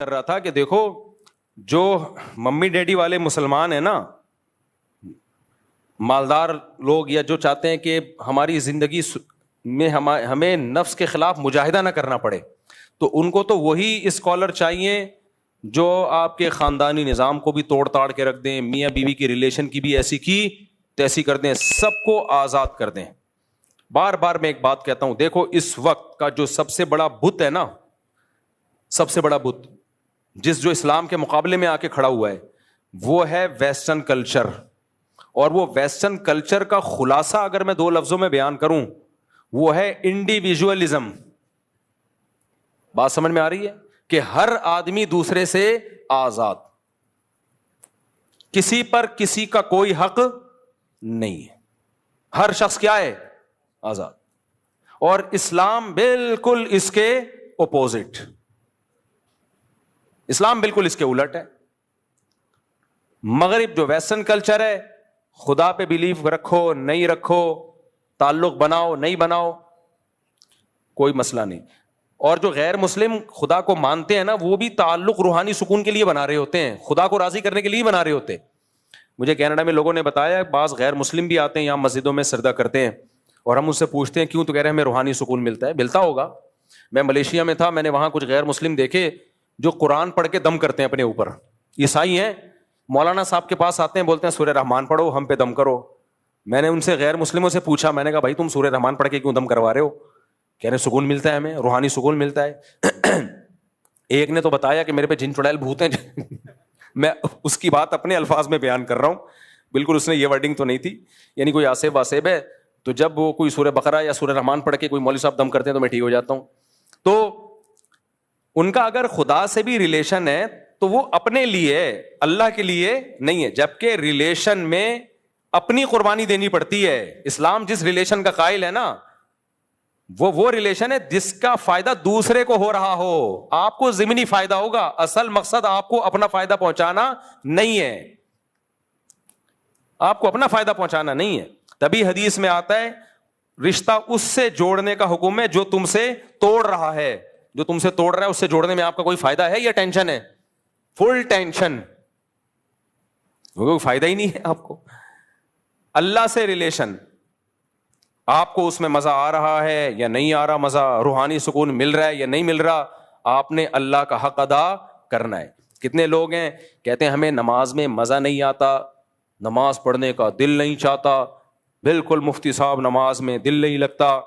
کر رہا تھا کہ دیکھو جو ممی ڈیڈی والے مسلمان ہیں نا، مالدار لوگ، یا جو چاہتے ہیں کہ ہماری زندگی میں ہمیں نفس کے خلاف مجاہدہ نہ کرنا پڑے، تو ان کو تو وہی اسکالر چاہیے جو آپ کے خاندانی نظام کو بھی توڑ تاڑ کے رکھ دیں، میاں بیوی کی ریلیشن کی بھی ایسی کی تیسی کر دیں، سب کو آزاد کر دیں۔ بار بار میں ایک بات کہتا ہوں، دیکھو اس وقت کا جو سب سے بڑا بت ہے نا، سب سے بڑا بت جو اسلام کے مقابلے میں آ کے کھڑا ہوا ہے، وہ ہے ویسٹرن کلچر۔ اور وہ ویسٹرن کلچر کا خلاصہ اگر میں 2 لفظوں میں بیان کروں، وہ ہے انڈیویجولزم۔ بات سمجھ میں آ رہی ہے کہ ہر آدمی دوسرے سے آزاد، کسی پر کسی کا کوئی حق نہیں ہے، ہر شخص کیا ہے؟ آزاد۔ اور اسلام بالکل اس کے اپوزٹ، اسلام بالکل اس کے الٹ ہے۔ مغرب جو ویسٹرن کلچر ہے، خدا پہ بلیو رکھو نہیں رکھو، تعلق بناؤ نہیں بناؤ، کوئی مسئلہ نہیں۔ اور جو غیر مسلم خدا کو مانتے ہیں نا، وہ بھی تعلق روحانی سکون کے لیے بنا رہے ہوتے ہیں، خدا کو راضی کرنے کے لیے بنا رہے ہوتے ہیں۔ مجھے کینیڈا میں لوگوں نے بتایا، بعض غیر مسلم بھی آتے ہیں یہاں مسجدوں میں سجدہ کرتے ہیں، اور ہم اس سے پوچھتے ہیں کیوں، تو کہہ رہے ہیں ہمیں روحانی سکون ملتا ہے۔ ملتا ہوگا۔ میں ملیشیا میں تھا، میں نے وہاں کچھ غیر مسلم دیکھے جو قرآن پڑھ کے دم کرتے ہیں اپنے اوپر، عیسائی ہیں، مولانا صاحب کے پاس آتے ہیں، بولتے ہیں سورہ رحمان پڑھو، ہم پہ دم کرو۔ میں نے ان سے غیر مسلموں سے پوچھا، میں نے کہا بھائی تم سورہ رحمان پڑھ کے کیوں دم کروا رہے ہو؟ کہہ رہے سکون ملتا ہے ہمیں، روحانی سکون ملتا ہے۔ ایک نے تو بتایا کہ میرے پہ جن چڑیل بھوت ہیں۔ میں اس کی بات اپنے الفاظ میں بیان کر رہا ہوں، بالکل اس نے یہ ورڈنگ تو نہیں تھی، یعنی کوئی آصف واسب ہے تو جب وہ کوئی سورہ بقرہ یا سورہ رحمان پڑھ کے کوئی مولوی صاحب دم کرتے ہیں تو میں ٹھیک ہو جاتا ہوں۔ تو ان کا اگر خدا سے بھی ریلیشن ہے تو وہ اپنے لیے، اللہ کے لیے نہیں ہے، جبکہ ریلیشن میں اپنی قربانی دینی پڑتی ہے۔ اسلام جس ریلیشن کا قائل ہے نا، وہ ریلیشن ہے جس کا فائدہ دوسرے کو ہو رہا ہو۔ آپ کو ضمنی فائدہ ہوگا، اصل مقصد آپ کو اپنا فائدہ پہنچانا نہیں ہے، آپ کو اپنا فائدہ پہنچانا نہیں ہے۔ تبھی حدیث میں آتا ہے رشتہ اس سے جوڑنے کا حکم ہے جو تم سے توڑ رہا ہے۔ جو تم سے توڑ رہا ہے اس سے جوڑنے میں آپ کا کوئی فائدہ ہے یا ٹینشن ہے؟ فل ٹینشن، کوئی فائدہ ہی نہیں ہے آپ کو۔ اللہ سے ریلیشن، آپ کو اس میں مزہ آ رہا ہے یا نہیں آ رہا مزہ، روحانی سکون مل رہا ہے یا نہیں مل رہا، آپ نے اللہ کا حق ادا کرنا ہے۔ کتنے لوگ ہیں کہتے ہیں ہمیں نماز میں مزہ نہیں آتا، نماز پڑھنے کا دل نہیں چاہتا، بالکل مفتی صاحب نماز میں دل نہیں لگتا۔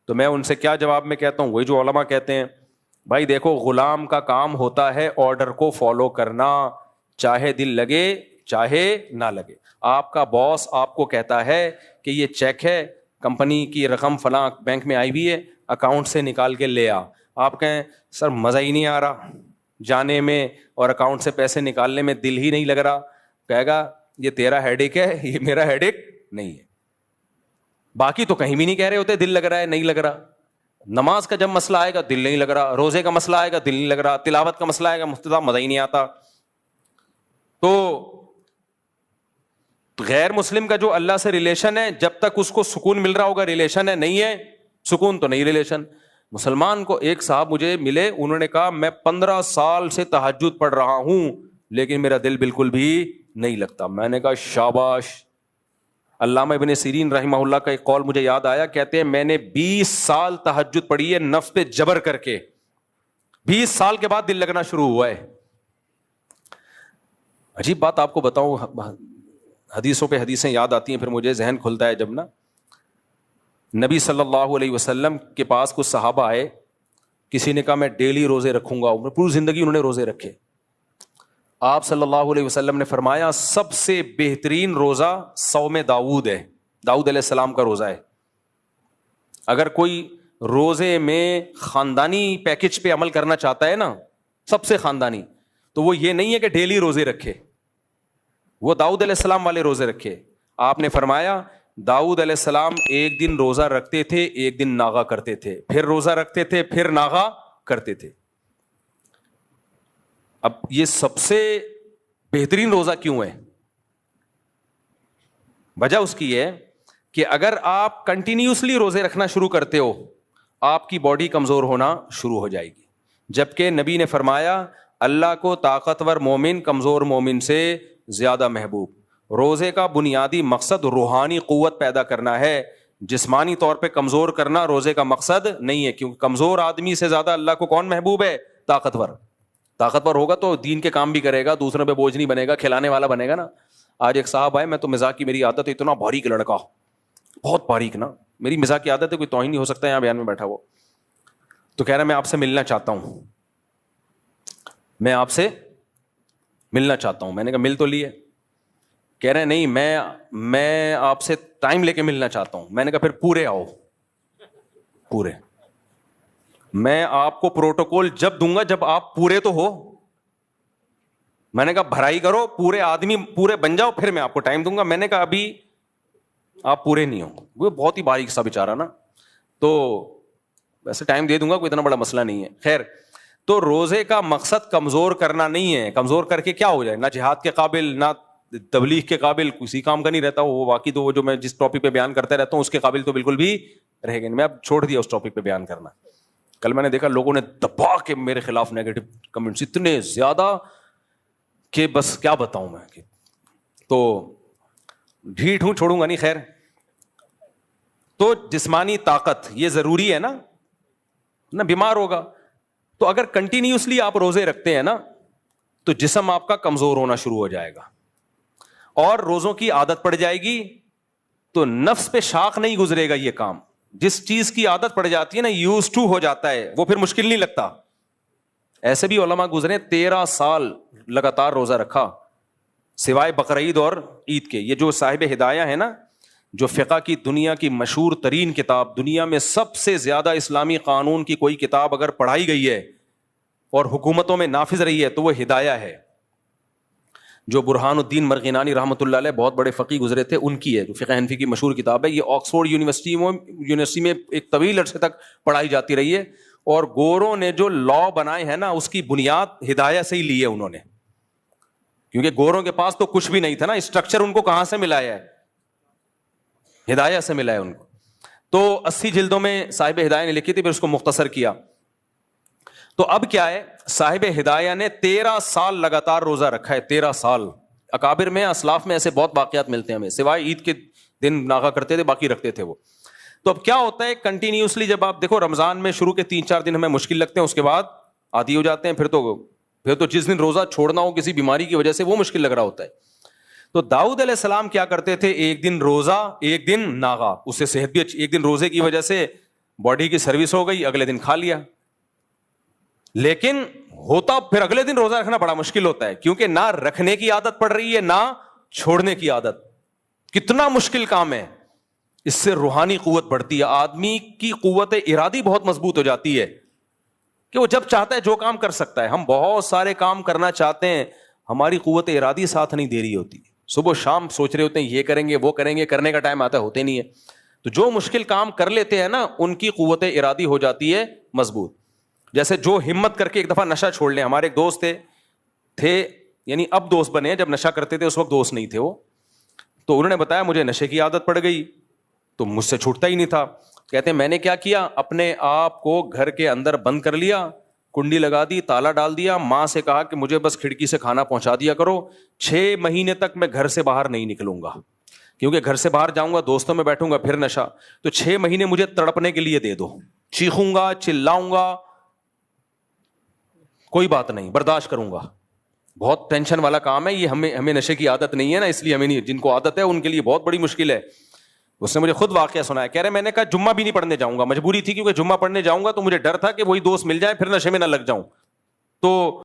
تو میں ان سے کیا جواب میں کہتا ہوں، وہی جو علماء کہتے ہیں، بھائی دیکھو غلام کا کام ہوتا ہے آرڈر کو فالو کرنا، چاہے دل لگے چاہے نہ لگے۔ آپ کا باس آپ کو کہتا ہے کہ یہ چیک ہے، کمپنی کی رقم فلاں بینک میں آئی ہوئی ہے، اکاؤنٹ سے نکال کے لے آ۔ آپ کہیں سر مزہ ہی نہیں آ رہا جانے میں اور اکاؤنٹ سے پیسے نکالنے میں، دل ہی نہیں لگ رہا، کہے گا یہ تیرا ہیڈ ایک ہے، یہ میرا ہیڈ ایک نہیں ہے۔ باقی تو کہیں بھی نہیں کہہ رہے ہوتے دل لگ رہا ہے نہیں لگ رہا۔ نماز کا جب مسئلہ آئے گا دل نہیں لگ رہا، روزے کا مسئلہ آئے گا دل نہیں لگ رہا، تلاوت کا مسئلہ آئے گا مفتدہ مزہ ہی نہیں آتا۔ تو غیر مسلم کا جو اللہ سے ریلیشن ہے، جب تک اس کو سکون مل رہا ہوگا ریلیشن ہے، نہیں ہے سکون تو نہیں ریلیشن۔ مسلمان کو ایک صاحب مجھے ملے، انہوں نے کہا میں 15 سال سے تہجد پڑھ رہا ہوں لیکن میرا دل بالکل بھی نہیں لگتا۔ میں نے کہا شاباش۔ علامہ ابن سیرین رحمہ اللہ کا ایک قول مجھے یاد آیا، کہتے ہیں میں نے 20 سال تہجد پڑھی ہے نفس پہ جبر کر کے، 20 سال کے بعد دل لگنا شروع ہوا ہے۔ عجیب بات آپ کو بتاؤں، حدیثوں پہ حدیثیں یاد آتی ہیں، پھر مجھے ذہن کھلتا ہے جب نا نبی صلی اللہ علیہ وسلم کے پاس کچھ صحابہ آئے، کسی نے کہا میں ڈیلی روزے رکھوں گا، پوری زندگی انہوں نے روزے رکھے۔ آپ صلی اللہ علیہ وسلم نے فرمایا سب سے بہترین روزہ صوم داؤد ہے، داؤد علیہ السلام کا روزہ ہے۔ اگر کوئی روزے میں خاندانی پیکج پہ عمل کرنا چاہتا ہے نا، سب سے خاندانی، تو وہ یہ نہیں ہے کہ ڈیلی روزے رکھے، وہ داؤد علیہ السلام والے روزے رکھے۔ آپ نے فرمایا داؤد علیہ السلام ایک دن روزہ رکھتے تھے، ایک دن ناغا کرتے تھے، پھر روزہ رکھتے تھے، پھر ناغا کرتے تھے۔ اب یہ سب سے بہترین روزہ کیوں ہے؟ وجہ اس کی ہے کہ اگر آپ کنٹینیوسلی روزے رکھنا شروع کرتے ہو، آپ کی باڈی کمزور ہونا شروع ہو جائے گی، جبکہ نبی نے فرمایا اللہ کو طاقتور مومن کمزور مومن سے زیادہ محبوب. روزے کا بنیادی مقصد روحانی قوت پیدا کرنا ہے, جسمانی طور پہ کمزور کرنا روزے کا مقصد نہیں ہے, کیونکہ کمزور آدمی سے زیادہ اللہ کو کون محبوب ہے؟ طاقتور. طاقتور ہوگا تو دین کے کام بھی کرے گا, دوسروں پہ بوجھ نہیں بنے گا, کھلانے والا بنے گا نا. آج ایک صاحب آئے, میں تو مزاح کی میری عادت ہے, اتنا باریک لڑکا, بہت باریک نا, میری مزاح کی عادت ہے, کوئی توہین نہیں ہو سکتا یہاں بیان میں بیٹھا وہ. تو کہہ رہا میں آپ سے ملنا چاہتا ہوں, میں آپ سے ملنا چاہتا ہوں. میں نے کہا مل تو لیے. کہہ رہے نہیں میں آپ سے ٹائم لے کے ملنا چاہتا ہوں. میں نے کہا پھر پورے آؤ, پورے. میں آپ کو پروٹوکول جب دوں گا جب آپ پورے تو ہو. میں نے کہا بھرائی کرو, پورے آدمی پورے بن جاؤ, پھر میں آپ کو ٹائم دوں گا. میں نے کہا ابھی آپ پورے نہیں ہو. وہ بہت ہی باریک سا بیچارہ نا, تو ویسے ٹائم دے دوں گا, کوئی اتنا بڑا مسئلہ نہیں ہے. خیر, تو روزے کا مقصد کمزور کرنا نہیں ہے. کمزور کر کے کیا ہو جائے؟ نہ جہاد کے قابل, نہ تبلیغ کے قابل, کسی کام کا نہیں رہتا وہ. باقی تو وہ جو میں جس ٹاپک پہ بیان کرتا رہتا ہوں اس کے قابل تو بالکل بھی رہے گا نہیں. میں اب چھوڑ دیا اس ٹاپک پہ بیان کرنا. کل میں نے دیکھا لوگوں نے دبا کے میرے خلاف نیگیٹو کمنٹس اتنے زیادہ کہ بس کیا بتاؤں میں. تو ڈھیٹ ہوں, چھوڑوں گا نہیں. خیر, تو جسمانی طاقت یہ ضروری ہے نا, نہ بیمار ہوگا تو اگر کنٹینیوسلی آپ روزے رکھتے ہیں نا تو جسم آپ کا کمزور ہونا شروع ہو جائے گا اور روزوں کی عادت پڑ جائے گی. تو نفس پہ شاق نہیں گزرے گا یہ کام. جس چیز کی عادت پڑ جاتی ہے نا, یوز ٹو ہو جاتا ہے, وہ پھر مشکل نہیں لگتا. ایسے بھی علماء گزرے 13 سال لگاتار روزہ رکھا سوائے بقرعید اور عید کے. یہ جو صاحب ہدایہ ہے نا, جو فقہ کی دنیا کی مشہور ترین کتاب, دنیا میں سب سے زیادہ اسلامی قانون کی کوئی کتاب اگر پڑھائی گئی ہے اور حکومتوں میں نافذ رہی ہے تو وہ ہدایہ ہے, جو برہان الدین مرغینانی رحمۃ اللہ علیہ بہت بڑے فقی گزرے تھے, ان کی ہے, جو فقہ حنفی کی مشہور کتاب ہے. یہ آکسفورڈ یونیورسٹی میں ایک طویل عرصے تک پڑھائی جاتی رہی ہے. اور گوروں نے جو لا بنائے ہیں نا اس کی بنیاد ہدایہ سے ہی لی ہے انہوں نے, کیونکہ گوروں کے پاس تو کچھ بھی نہیں تھا نا. اسٹرکچر ان کو کہاں سے ملا ہے؟ ہدایہ سے ملا ہے ان کو. تو 80 جلدوں میں صاحب ہدایہ نے لکھی تھی, پھر اس کو مختصر کیا. تو اب کیا ہے, صاحب ہدایہ نے 13 سال لگاتار روزہ رکھا ہے. 13 سال. اکابر میں, اسلاف میں ایسے بہت واقعات ملتے ہیں ہمیں, سوائے عید کے دن ناغا کرتے تھے, باقی رکھتے تھے وہ. تو اب کیا ہوتا ہے کنٹینیوسلی, جب آپ دیکھو رمضان میں شروع کے 3-4 دن ہمیں مشکل لگتے ہیں, اس کے بعد عادی ہو جاتے ہیں. پھر تو جس دن روزہ چھوڑنا ہو کسی بیماری کی وجہ سے وہ مشکل لگ رہا ہوتا ہے. تو داؤد علیہ السلام کیا کرتے تھے, ایک دن روزہ ایک دن ناغا. اس سے صحت بھی اچھی, ایک دن روزے کی وجہ سے باڈی کی سروس ہو گئی, اگلے دن کھا لیا. لیکن ہوتا پھر اگلے دن روزہ رکھنا بڑا مشکل ہوتا ہے, کیونکہ نہ رکھنے کی عادت پڑ رہی ہے نہ چھوڑنے کی عادت. کتنا مشکل کام ہے. اس سے روحانی قوت بڑھتی ہے, آدمی کی قوت ارادی بہت مضبوط ہو جاتی ہے کہ وہ جب چاہتا ہے جو کام کر سکتا ہے. ہم بہت سارے کام کرنا چاہتے ہیں, ہماری قوت ارادی ساتھ نہیں دے رہی ہوتی. صبح شام سوچ رہے ہوتے ہیں یہ کریں گے وہ کریں گے, کرنے کا ٹائم آتا ہے ہوتے نہیں ہے. تو جو مشکل کام کر لیتے ہیں نا ان کی قوت ارادی ہو جاتی ہے مضبوط. جیسے جو ہمت کر کے ایک دفعہ نشہ چھوڑ لیں. ہمارے ایک دوست تھے یعنی اب دوست بنے, جب نشہ کرتے تھے اس وقت دوست نہیں تھے وہ. تو انہوں نے بتایا مجھے نشے کی عادت پڑ گئی تو مجھ سے چھوٹتا ہی نہیں تھا. کہتے ہیں میں نے کیا کیا, اپنے آپ کو گھر کے اندر بند کر لیا, کنڈی لگا دی, تالا ڈال دیا, ماں سے کہا کہ مجھے بس کھڑکی سے کھانا پہنچا دیا کرو. 6 مہینے تک میں گھر سے باہر نہیں نکلوں گا, کیونکہ گھر سے باہر جاؤں گا دوستوں میں بیٹھوں گا پھر نشہ. تو 6 مہینے مجھے تڑپنے کے لیے دے دو, چیخوں گا چلاؤں گا کوئی بات نہیں, برداشت کروں گا. بہت ٹینشن والا کام ہے یہ. ہمیں نشے کی عادت نہیں ہے نا, اس لیے ہمیں نہیں. جن کو عادت ہے ان کے لیے بہت بڑی مشکل ہے. اس نے مجھے خود واقعہ سنایا, کہہ رہے میں نے کہا جمعہ بھی نہیں پڑھنے جاؤں گا, مجبوری تھی کیونکہ جمعہ پڑھنے جاؤں گا تو مجھے ڈر تھا کہ وہی دوست مل جائے پھر نشے میں نہ لگ جاؤں. تو